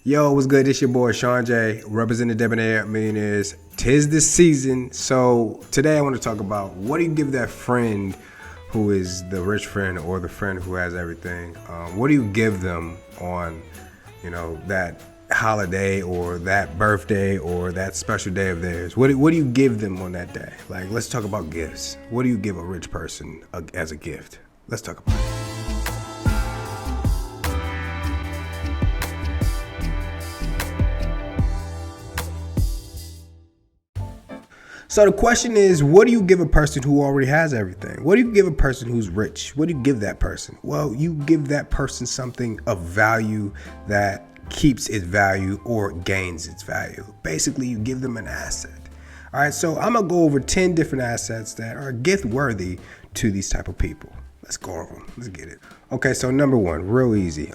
Yo, what's good? It's your boy Sean J, representing Debonair Millionaires. Tis the season. So today I want to talk about what do you give that friend who is the rich friend or the friend who has everything? What do you give them on, that holiday or that birthday or that special day of theirs? What do you give them on that day? Like, let's talk about gifts. What do you give a rich person as a gift? Let's talk about it. So the question is, what do you give a person who already has everything? What do you give a person who's rich? What do you give that person? Well, you give that person something of value that keeps its value or gains its value. Basically, you give them an asset. All right, so I'm gonna go over 10 different assets that are gift worthy to these type of people. Let's go over them. Let's get it. Okay, so number one, real easy.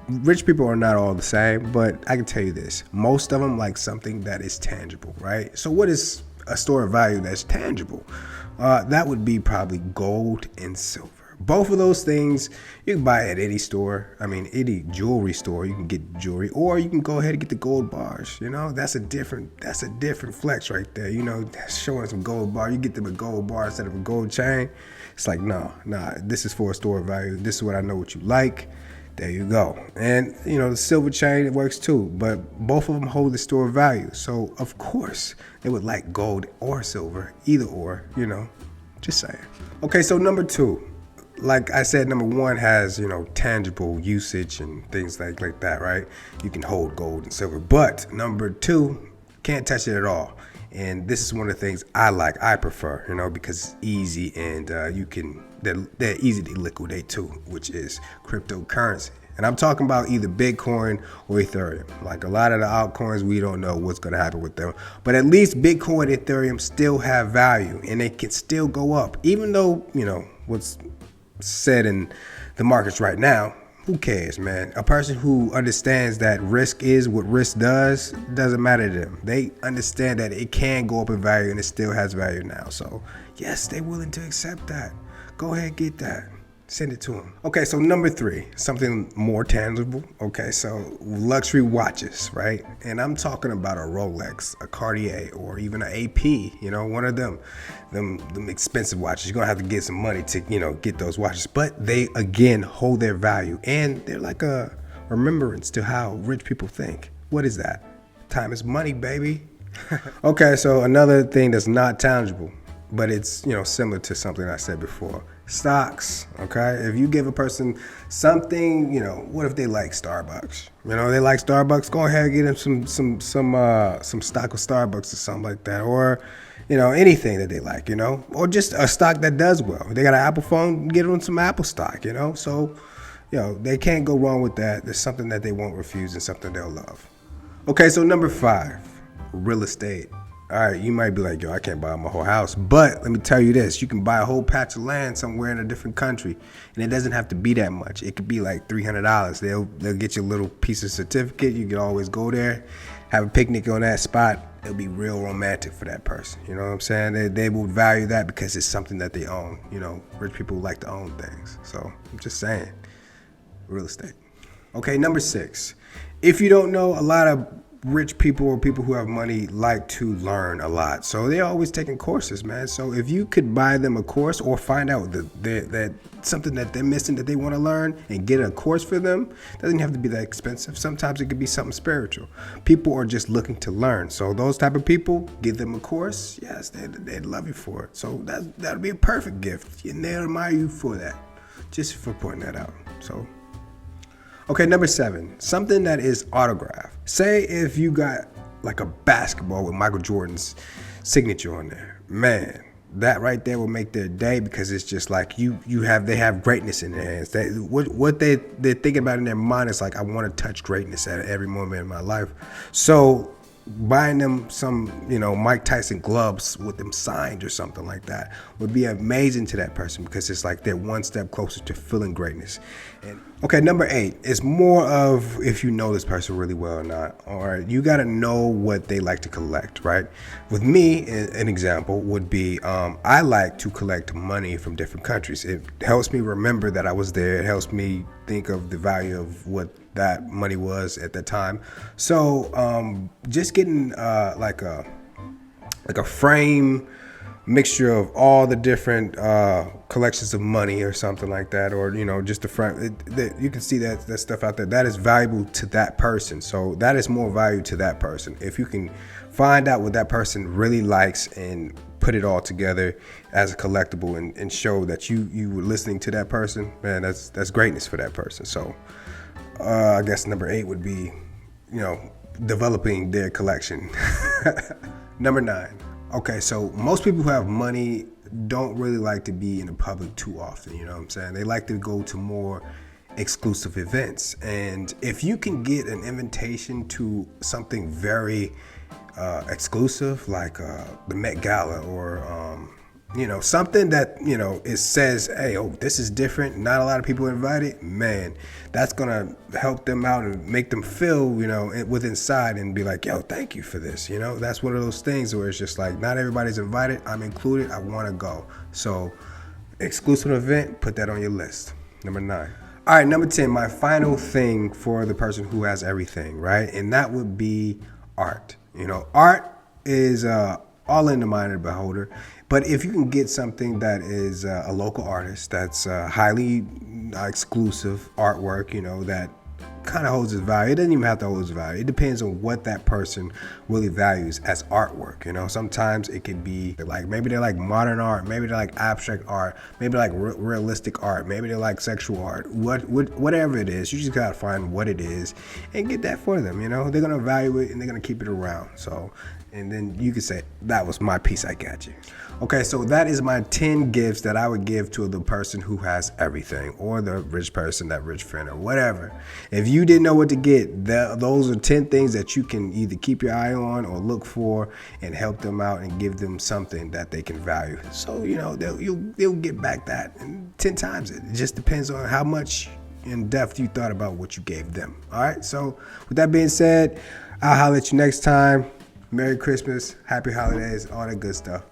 Rich people are not all the same, but I can tell you this: most of them like something that is tangible, right? So what is a store of value that's tangible? That would be probably gold and silver. Both of those things you can buy at any store. I mean, any jewelry store, you can get jewelry, or you can go ahead and get the gold bars. That's a different flex right there. Showing some gold bar, you get them a gold bar instead of a gold chain. It's like, no, this is for a store of value. This is what I know what you like. There you go. And, the silver chain, it works too. But both of them hold the store of value. So, of course, they would like gold or silver, either or, just saying. Okay, so number two. Like I said, number one has, tangible usage and things like that, right? You can hold gold and silver. But number two, can't touch it at all. And this is one of the things I prefer, because it's easy and they're easy to liquidate too, which is cryptocurrency. And I'm talking about either Bitcoin or Ethereum. Like a lot of the altcoins, we don't know what's going to happen with them. But at least Bitcoin and Ethereum still have value and they can still go up. Even though, what's said in the markets right now, who cares, man? A person who understands that risk is what risk does, doesn't matter to them. They understand that it can go up in value and it still has value now. So, yes, they're willing to accept that. Go ahead, get that. Send it to them. Okay, so number three, something more tangible. Okay, so luxury watches, right? And I'm talking about a Rolex, a Cartier, or even an AP, one of them expensive watches. You're gonna have to get some money to, get those watches. But they, again, hold their value. And they're like a remembrance to how rich people think. What is that? Time is money, baby. Okay, so another thing that's not tangible, but it's, similar to something I said before. Stocks, okay? If you give a person something, what if they like Starbucks? They like Starbucks, go ahead and get them some stock of Starbucks or something like that. Or, anything that they like, or just a stock that does well. They got an Apple phone, get them some Apple stock, So, they can't go wrong with that. There's something that they won't refuse and something they'll love. Okay, so number 5, real estate. All right, you might be like, yo, I can't buy my whole house. But let me tell you this, you can buy a whole patch of land somewhere in a different country. And it doesn't have to be that much. It could be like $300. They'll get you a little piece of certificate. You can always go there, have a picnic on that spot. It'll be real romantic for that person. You know what I'm saying? They will value that because it's something that they own. Rich people like to own things. So I'm just saying, real estate. Okay, number 6. If you don't know, a lot of rich people or people who have money like to learn a lot. So they're always taking courses, man. So if you could buy them a course or find out that something that they're missing that they want to learn and get a course for them, doesn't have to be that expensive. Sometimes it could be something spiritual. People are just looking to learn. So those type of people, give them a course. Yes, they'd love you for it. So that'd be a perfect gift. And they'll admire you for that. Just for pointing that out. So okay, number 7, something that is autographed. Say if you got like a basketball with Michael Jordan's signature on there, man, that right there will make their day because it's just like they have greatness in their hands. What they're thinking about in their mind is like, I want to touch greatness at every moment in my life. So buying them some, Mike Tyson gloves with them signed or something like that would be amazing to that person because it's like they're one step closer to feeling greatness. And okay, number 8 is more of if you know this person really well or not. All right, you got to know what they like to collect, right? With me, an example would be I like to collect money from different countries. It helps me remember that I was there. It helps me think of the value of what that money was at that time. So just getting like a frame mixture of all the different collections of money or something like that, or just the frame. You can see that stuff out there. That is valuable to that person. So that is more value to that person. If you can find out what that person really likes and put it all together as a collectible and show that you were listening to that person, man, that's greatness for that person. So I guess number 8 would be, developing their collection. Number 9. Okay, so most people who have money don't really like to be in the public too often, you know what I'm saying? They like to go to more exclusive events. And if you can get an invitation to something very exclusive, like the Met Gala, or something that it says, hey, oh, this is different, not a lot of people invited, man, that's gonna help them out and make them feel with inside and be like, yo, thank you for this. That's one of those things where it's just like, not everybody's invited, I'm included, I want to go. So exclusive event, put that on your list. Number 9. All right, number 10, my final thing for the person who has everything, right? And that would be art. Art is all in the mind of the beholder. But if you can get something that is a local artist, that's highly exclusive artwork, that kind of holds its value. It doesn't even have to hold its value. It depends on what that person really values as artwork. Sometimes it could be like, maybe they like modern art, maybe they like abstract art, maybe like realistic art, maybe they like sexual art. Whatever it is, you just gotta find what it is and get that for them. They're gonna value it and they're gonna keep it around. So, and then you can say, that was my piece, I got you. Okay, so that is my 10 gifts that I would give to the person who has everything, or the rich person, that rich friend, or whatever. If you didn't know what to get, those are 10 things that you can either keep your eye on or look for and help them out and give them something that they can value. So, they'll get back that 10 times it. It just depends on how much in depth you thought about what you gave them. All right, so with that being said, I'll holler at you next time. Merry Christmas, Happy Holidays, all that good stuff.